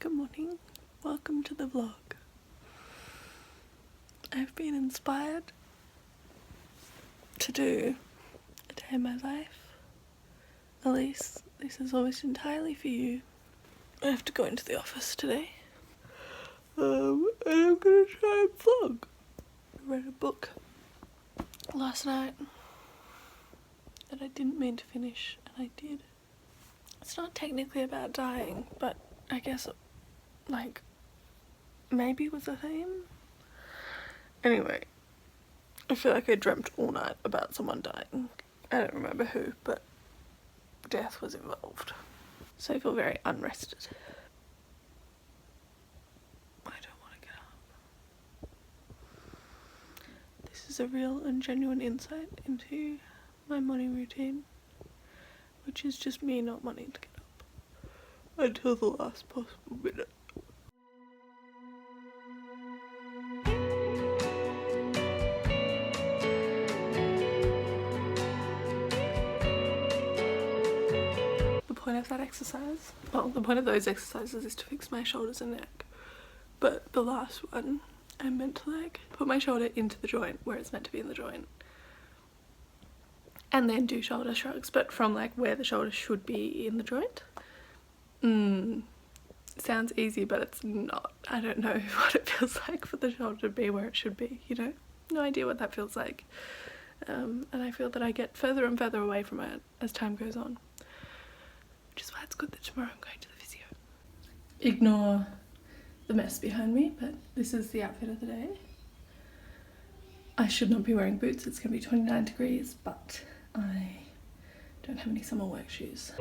Good morning, welcome to the vlog. I've been inspired to do a day in my life. Elise, this is almost entirely for you. I have to go into the office today. And I'm gonna try and vlog. I read a book last night that I didn't mean to finish, and I did. It's not technically about dying, but I guess like maybe was a theme. Anyway, I feel like I dreamt all night about someone dying. I don't remember who, but death was involved. So I feel very unrested. I don't want to get up. This is a real and genuine insight into my morning routine, which is just me not wanting to get up until the last possible minute. The point of that exercise, well, the point of those exercises is to fix my shoulders and neck, but the last one I meant to like put my shoulder into the joint where it's meant to be in the joint and then do shoulder shrugs, but from like where the shoulder should be in the joint. Sounds easy, but it's not. I don't know what it feels like for the shoulder to be where it should be, you know? No idea what that feels like. And I feel that I get further and further away from it as time goes on. Which is why it's good that tomorrow I'm going to the physio. Ignore the mess behind me, but this is the outfit of the day. I should not be wearing boots, it's going to be 29 degrees, but I don't have any summer work shoes.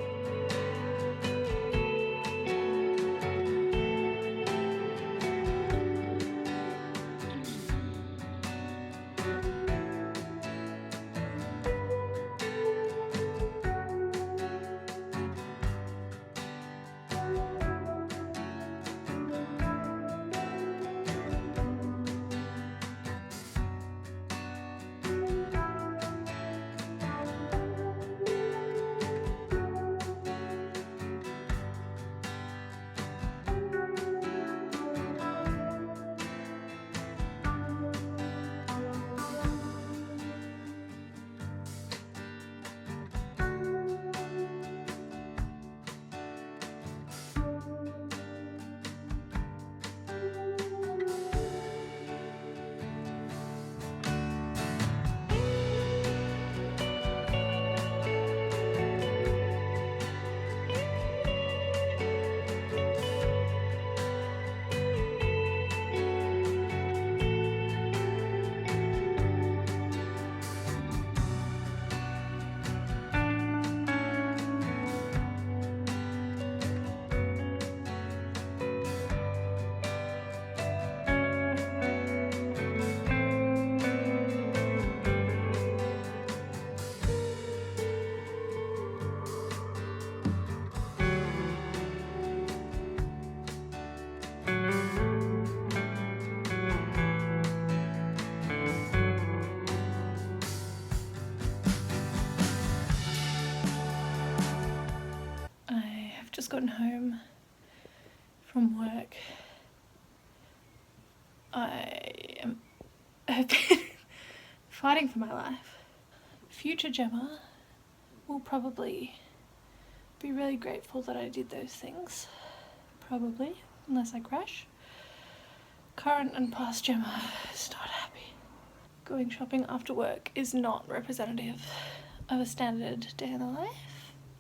Just gotten home from work. I've been fighting for my life. Future Gemma will probably be really grateful that I did those things. Probably, unless I crash. Current and past Gemma is not happy. Going shopping after work is not representative of a standard day in the life.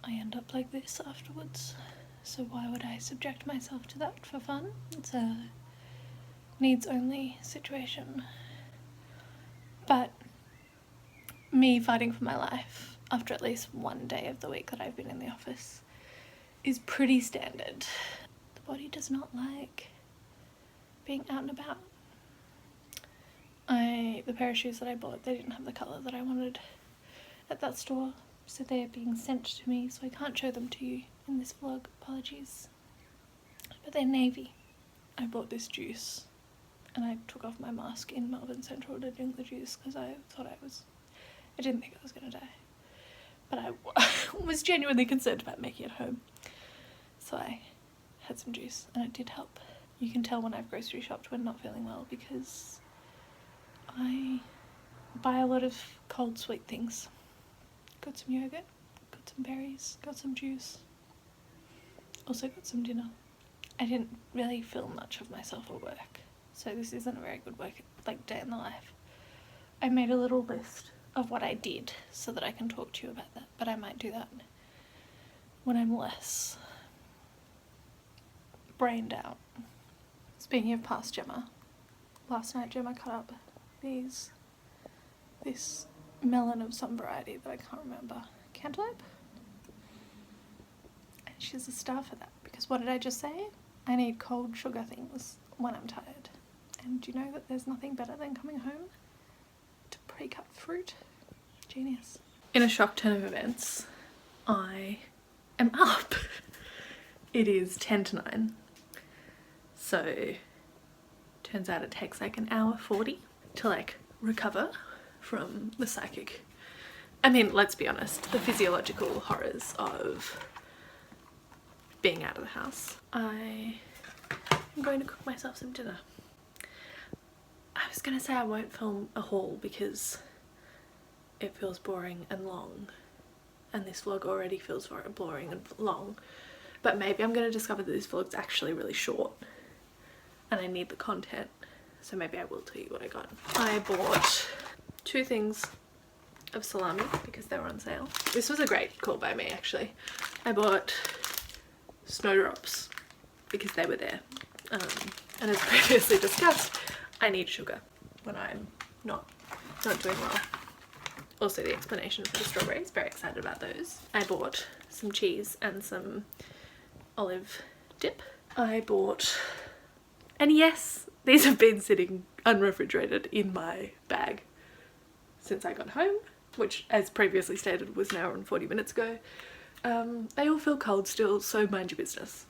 I end up like this afterwards, so why would I subject myself to that for fun? It's a needs only situation. But me fighting for my life after at least one day of the week that I've been in the office is pretty standard. The body does not like being out and about. The pair of shoes that I bought, they didn't have the colour that I wanted at that store. So they are being sent to me, so I can't show them to you in this vlog, apologies. But they're navy. I bought this juice and I took off my mask in Melbourne Central to drink the juice because I didn't think I was going to die. But I was genuinely concerned about making it home. So I had some juice and it did help. You can tell when I've grocery shopped when not feeling well because I buy a lot of cold sweet things. Got some yogurt, got some berries, got some juice, also got some dinner. I didn't really feel much of myself at work, so this isn't a very good day in the life. I made a little list of what I did so that I can talk to you about that, but I might do that when I'm less brained out. Speaking of past Gemma, last night Gemma cut up this melon of some variety that I can't remember. Cantaloupe? And she's a star for that, because what did I just say? I need cold sugar things when I'm tired. And do you know that there's nothing better than coming home to pre-cut fruit? Genius. In a shock turn of events, I am up. It is 10 to 9. So turns out it takes like an hour 40 to like recover from the psychic. I mean, let's be honest, the physiological horrors of being out of the house. I am going to cook myself some dinner. I was gonna say I won't film a haul because it feels boring and long, and this vlog already feels very boring and long, but maybe I'm gonna discover that this vlog's actually really short and I need the content, so maybe I will tell you what I got. I bought 2 things of salami because they were on sale. This was a great call by me actually. I bought snowdrops because they were there, and as previously discussed, I need sugar when I'm not doing well. Also the explanation for the strawberries, very excited about those. I bought some cheese and some olive dip. I bought, and yes, these have been sitting unrefrigerated in my bag since I got home, which as previously stated was an hour and 40 minutes ago. They all feel cold still, so mind your business.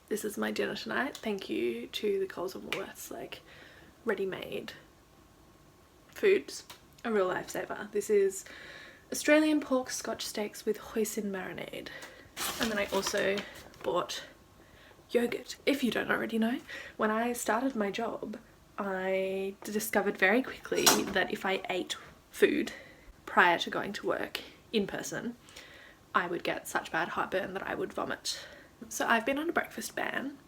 This is my dinner tonight. Thank you to the Coles and Woolworths, like ready-made foods, a real lifesaver. This is Australian pork scotch steaks with hoisin marinade. And then I also bought yogurt. If you don't already know, when I started my job, I discovered very quickly that if I ate food prior to going to work in person, I would get such bad heartburn that I would vomit. So I've been on a breakfast ban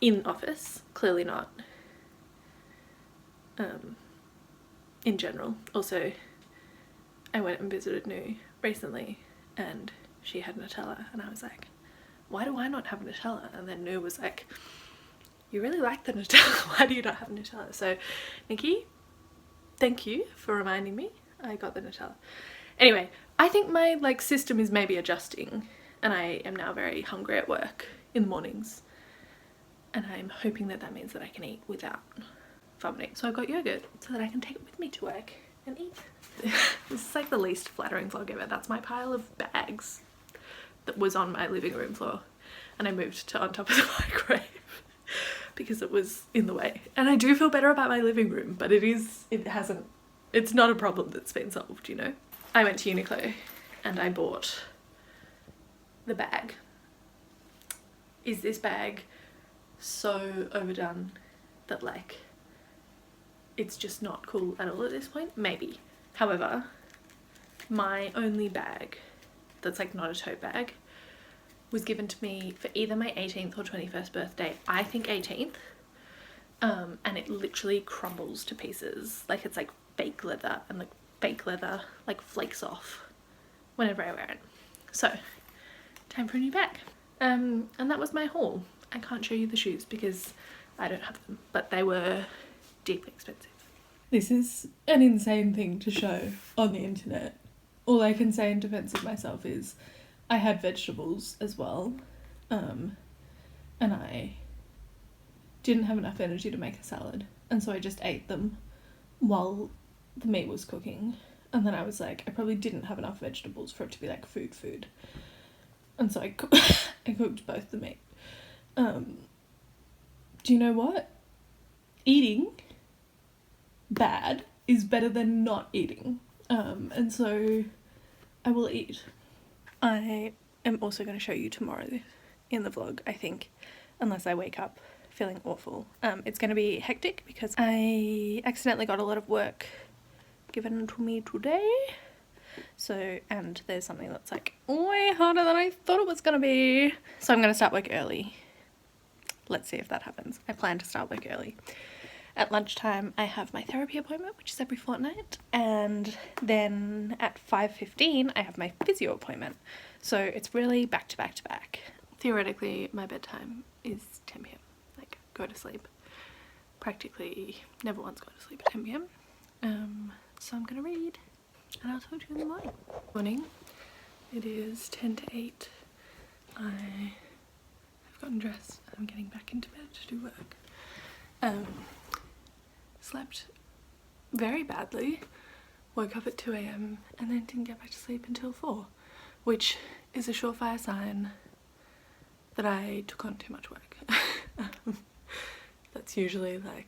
in office, clearly not in general. Also, I went and visited Nu recently and she had Nutella and I was like, why do I not have Nutella? And then Nu was like, you really like the Nutella, why do you not have Nutella? So Nikki, thank you for reminding me. I got the Nutella. Anyway, I think my like system is maybe adjusting and I am now very hungry at work in the mornings, and I'm hoping that that means that I can eat without vomiting. So I got yogurt so that I can take it with me to work and eat. This is like the least flattering vlog ever. That's my pile of bags that was on my living room floor and I moved to on top of the microwave because it was in the way. And I do feel better about my living room, but it's not a problem that's been solved, you know. I went to Uniqlo and I bought the bag. Is this bag so overdone that like it's just not cool at all at this point? Maybe. However, my only bag that's like not a tote bag was given to me for either my 18th or 21st birthday. I think 18th. And it literally crumbles to pieces. Like it's like fake leather, and like fake leather like flakes off whenever I wear it. So time for a new bag. And that was my haul. I can't show you the shoes because I don't have them, but they were deeply expensive. This is an insane thing to show on the internet. All I can say in defense of myself is I had vegetables as well, and I didn't have enough energy to make a salad, and so I just ate them while the meat was cooking, and then I was like, I probably didn't have enough vegetables for it to be like food, and so I cooked both the meat. Do you know what? Eating bad is better than not eating, and so I will eat. I am also going to show you tomorrow in the vlog, I think, unless I wake up feeling awful. It's going to be hectic because I accidentally got a lot of work given to me today. So, and there's something that's like way harder than I thought it was going to be. So I'm going to start work early. Let's see if that happens. I plan to start work early. At lunchtime, I have my therapy appointment, which is every fortnight. And then at 5:15, I have my physio appointment. So it's really back to back to back. Theoretically, my bedtime is 10 p.m. Like, go to sleep. Practically never once go to sleep at 10 p.m. So I'm gonna read and I'll talk to you in the morning. Morning. It is 10 to 8. I have gotten dressed. I'm getting back into bed to do work. Slept very badly. Woke up at 2 a.m. and then didn't get back to sleep until 4, which is a surefire sign that I took on too much work. That's usually like,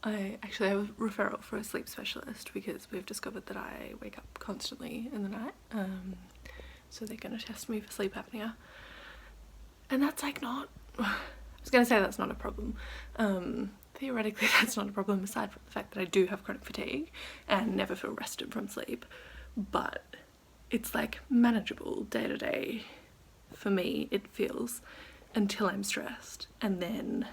I actually have a referral for a sleep specialist because we've discovered that I wake up constantly in the night. So they're going to test me for sleep apnea. And that's like not, I was going to say that's not a problem. Theoretically that's not a problem aside from the fact that I do have chronic fatigue and never feel rested from sleep. But it's like manageable day to day for me, it feels, until I'm stressed. And then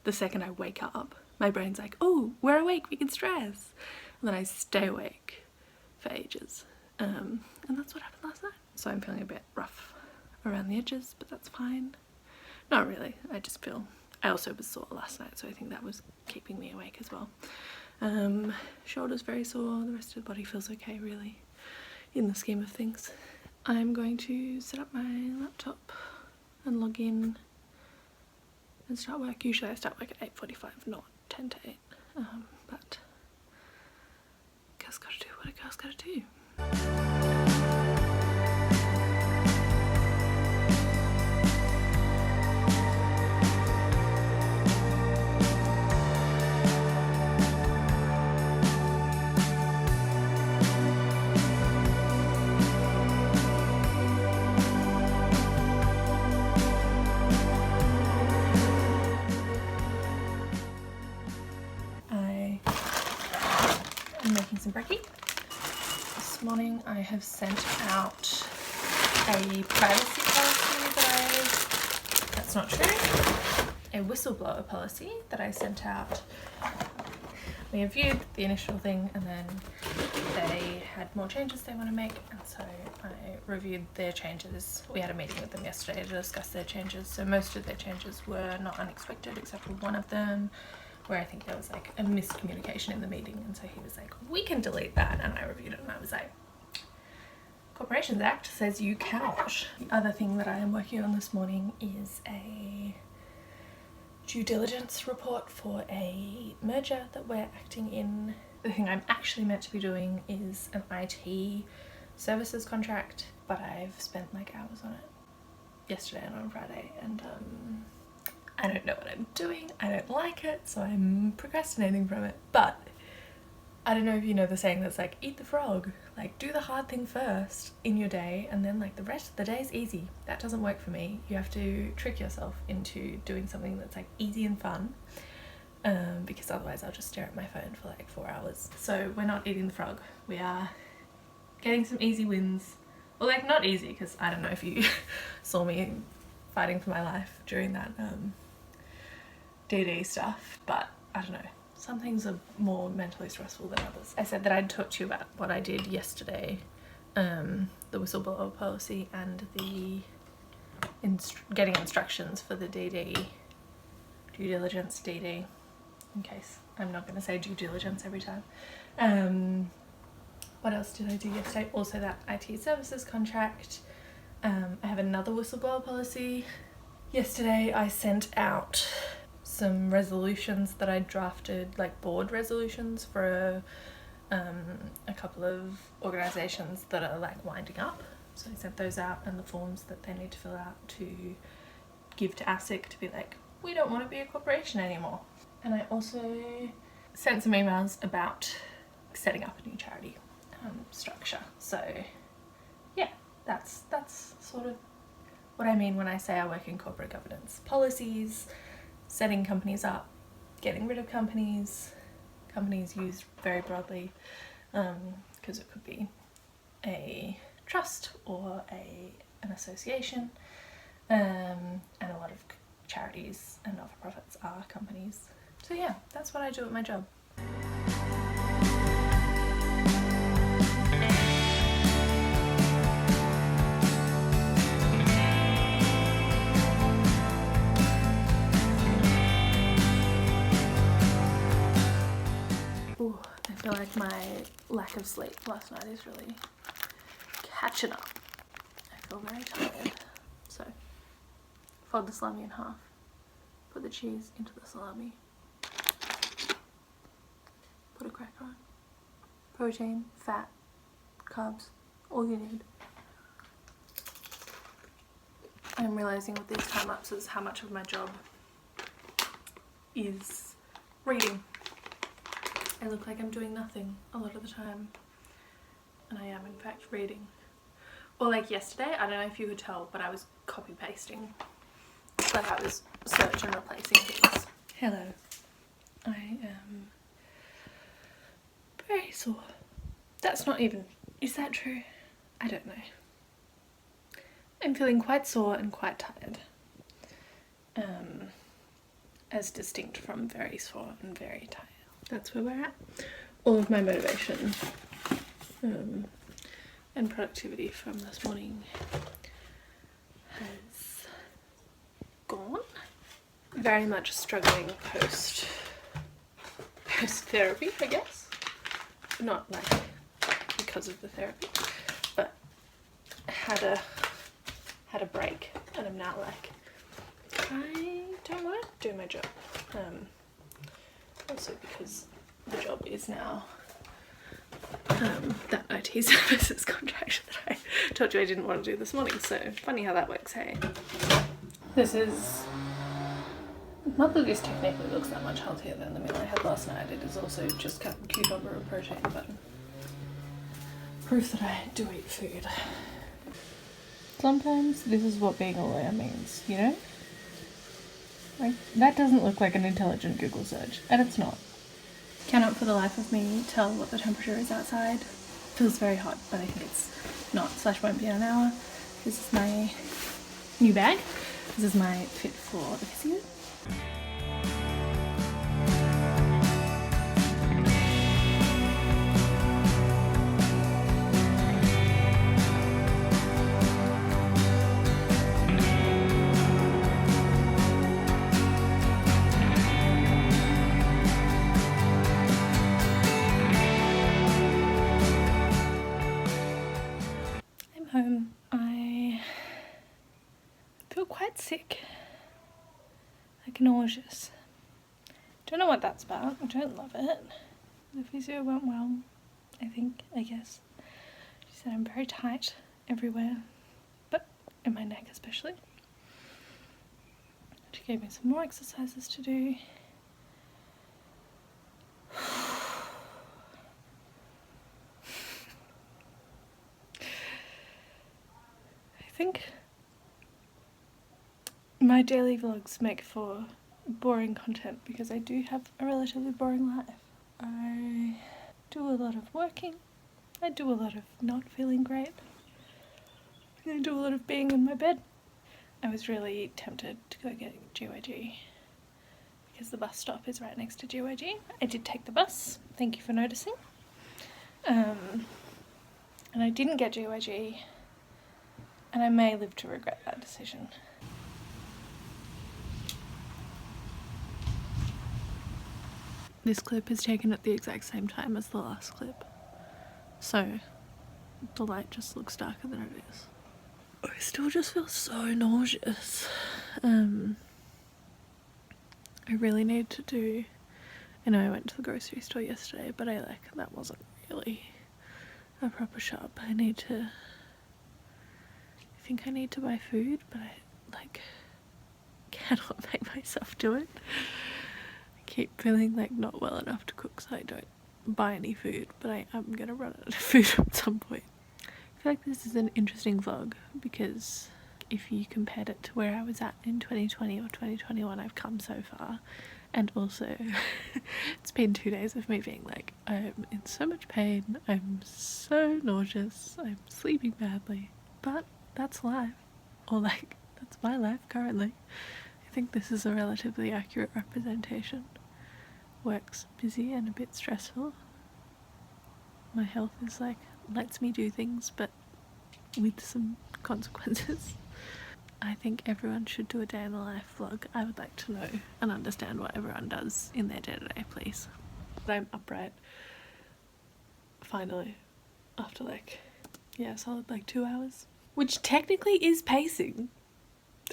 the second I wake up, my brain's like, oh, we're awake, we can stress. And then I stay awake for ages. And that's what happened last night. So I'm feeling a bit rough around the edges, but that's fine. Not really, I just feel, I also was sore last night, so I think that was keeping me awake as well. Shoulder's very sore, the rest of the body feels okay really, in the scheme of things. I'm going to set up my laptop and log in and start work. Usually I start work at 8:45, not 10 to 8. But a girl's gotta do what a girl's gotta do. I'm making some brekkie. This morning I have sent out a privacy policy that's not true, a whistleblower policy that I sent out. We have viewed the initial thing and then they had more changes they want to make, and so I reviewed their changes. We had a meeting with them yesterday to discuss their changes, so most of their changes were not unexpected except for one of them, where I think there was like a miscommunication in the meeting, and so he was like, we can delete that, and I reviewed it and I was like, Corporations Act says you cannot. The other thing that I am working on this morning is a due diligence report for a merger that we're acting in. The thing I'm actually meant to be doing is an IT services contract, but I've spent like hours on it yesterday and on Friday, and I don't know what I'm doing, I don't like it, so I'm procrastinating from it. But I don't know if you know the saying that's like, eat the frog, like do the hard thing first in your day and then like the rest of the day is easy. That doesn't work for me. You have to trick yourself into doing something that's like easy and fun, because otherwise I'll just stare at my phone for like 4 hours. So we're not eating the frog, we are getting some easy wins. Well, like not easy, because I don't know if you saw me fighting for my life during that DD stuff, but I don't know, some things are more mentally stressful than others. I said that I'd talk to you about what I did yesterday, the whistleblower policy and the getting instructions for the DD, due diligence DD, in case I'm not going to say due diligence every time. What else did I do yesterday? Also that IT services contract. I have another whistleblower policy. Yesterday I sent out some resolutions that I drafted, like board resolutions for a couple of organisations that are like winding up. So I sent those out and the forms that they need to fill out to give to ASIC to be like, we don't want to be a corporation anymore. And I also sent some emails about setting up a new charity structure. So yeah, that's sort of what I mean when I say I work in corporate governance. Policies, setting companies up, getting rid of companies used very broadly, because it could be a trust or an association, and a lot of charities and not-for-profits are companies. So yeah, that's what I do at my job. Ooh, I feel like my lack of sleep last night is really catching up. I feel very tired. So, fold the salami in half, put the cheese into the salami, put a cracker on. Protein, fat, carbs, all you need. I'm realising with these time lapses how much of my job is reading. I look like I'm doing nothing a lot of the time, and I am in fact reading. Or like yesterday, I don't know if you could tell, but I was copy pasting. Like I was search and replacing things. Hello. I am very sore. That's not even, is that true? I don't know. I'm feeling quite sore and quite tired. As distinct from very sore and very tired. That's where we're at. All of my motivation and productivity from this morning has gone. Very much struggling post therapy, I guess. Not like because of the therapy, but had a break, and I'm now like, I don't want to do my job. Also because the job is now that IT services contract that I told you I didn't want to do this morning, so funny how that works, hey? This is, not that this technically looks that much healthier than the meal I had last night, it is also just cucumber and protein, but proof that I do eat food. Sometimes this is what being a lawyer means, you know? Like, that doesn't look like an intelligent Google search, and it's not. Cannot for the life of me tell what the temperature is outside. Feels very hot, but I think it's not, / won't be in an hour. This is my new bag. This is my fit for the physio. Home. I feel quite sick, like nauseous. Don't know what that's about. I don't love it. The physio went well, I guess. She said I'm very tight everywhere, but in my neck especially. She gave me some more exercises to do. I think my daily vlogs make for boring content because I do have a relatively boring life. I do a lot of working, I do a lot of not feeling great, I do a lot of being in my bed. I was really tempted to go get GYG because the bus stop is right next to GYG. I did take the bus, thank you for noticing. And I didn't get GYG. And I may live to regret that decision. This clip is taken at the exact same time as the last clip, so the light just looks darker than it is. I still just feel so nauseous. I really need to do, I know I went to the grocery store yesterday, but that wasn't really a proper shop. I think I need to buy food, but I cannot make myself do it. I keep feeling like not well enough to cook, so I don't buy any food, but I am gonna run out of food at some point. I feel like this is an interesting vlog because if you compared it to where I was at in 2020 or 2021, I've come so far. And also, it's been 2 days of me being like, I'm in so much pain, I'm so nauseous, I'm sleeping badly. But that's life. Or like, that's my life currently. I think this is a relatively accurate representation. Work's busy and a bit stressful. My health is like, lets me do things, but with some consequences. I think everyone should do a day in the life vlog. I would like to know and understand what everyone does in their day-to-day, please. I'm upright, finally, after like, yeah, solid like 2 hours. Which technically is pacing.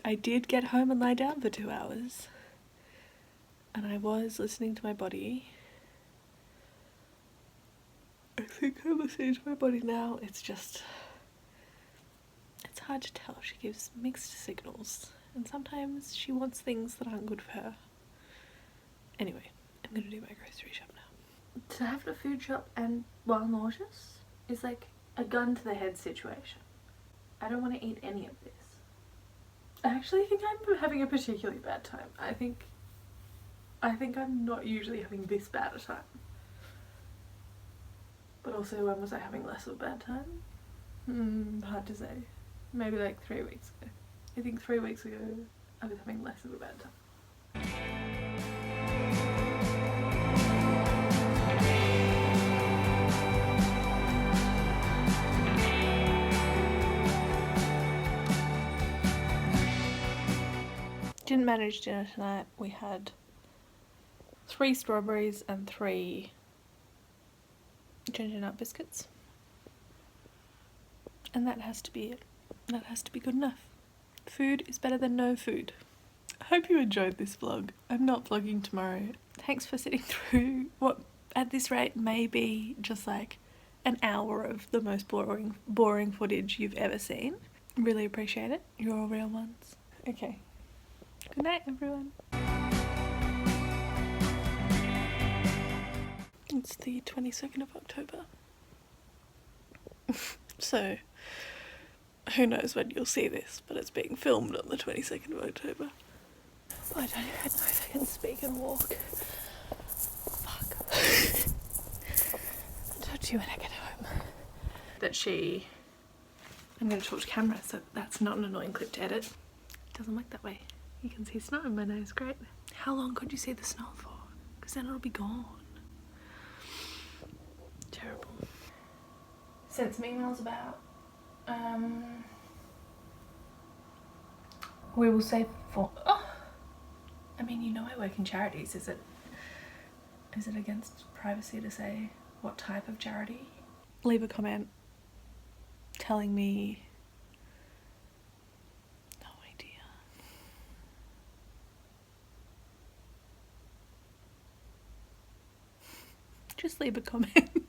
I did get home and lie down for 2 hours. And I was listening to my body. I think I'm listening to my body now. It's just, it's hard to tell. She gives mixed signals. And sometimes she wants things that aren't good for her. Anyway, I'm gonna do my grocery shop now. To have a food shop and while nauseous is like a gun to the head situation. I don't want to eat any of this. I actually think I'm having a particularly bad time. I think I'm not usually having this bad a time. But also, when was I having less of a bad time? Hard to say. Maybe like 3 weeks ago. I think 3 weeks ago I was having less of a bad time. Didn't manage dinner tonight. We had 3 strawberries and 3 ginger nut biscuits. And that has to be it. That has to be good enough. Food is better than no food. I hope you enjoyed this vlog. I'm not vlogging tomorrow. Thanks for sitting through what at this rate may be just like an hour of the most boring footage you've ever seen. Really appreciate it. You're all real ones. Okay. Good night, everyone. It's the 22nd of October. So, who knows when you'll see this, but it's being filmed on the 22nd of October. I don't even know if I can speak and walk. Fuck. I'll talk to you when I get home. I'm going to talk to camera, so that's not an annoying clip to edit. It doesn't work that way. You can see snow in my nose, great. How long could you see the snow for? Because then it'll be gone. Terrible. Sent some emails about, we will say for, I mean, you know I work in charities. Is it against privacy to say what type of charity? Leave a comment telling me, no idea. Just leave a comment.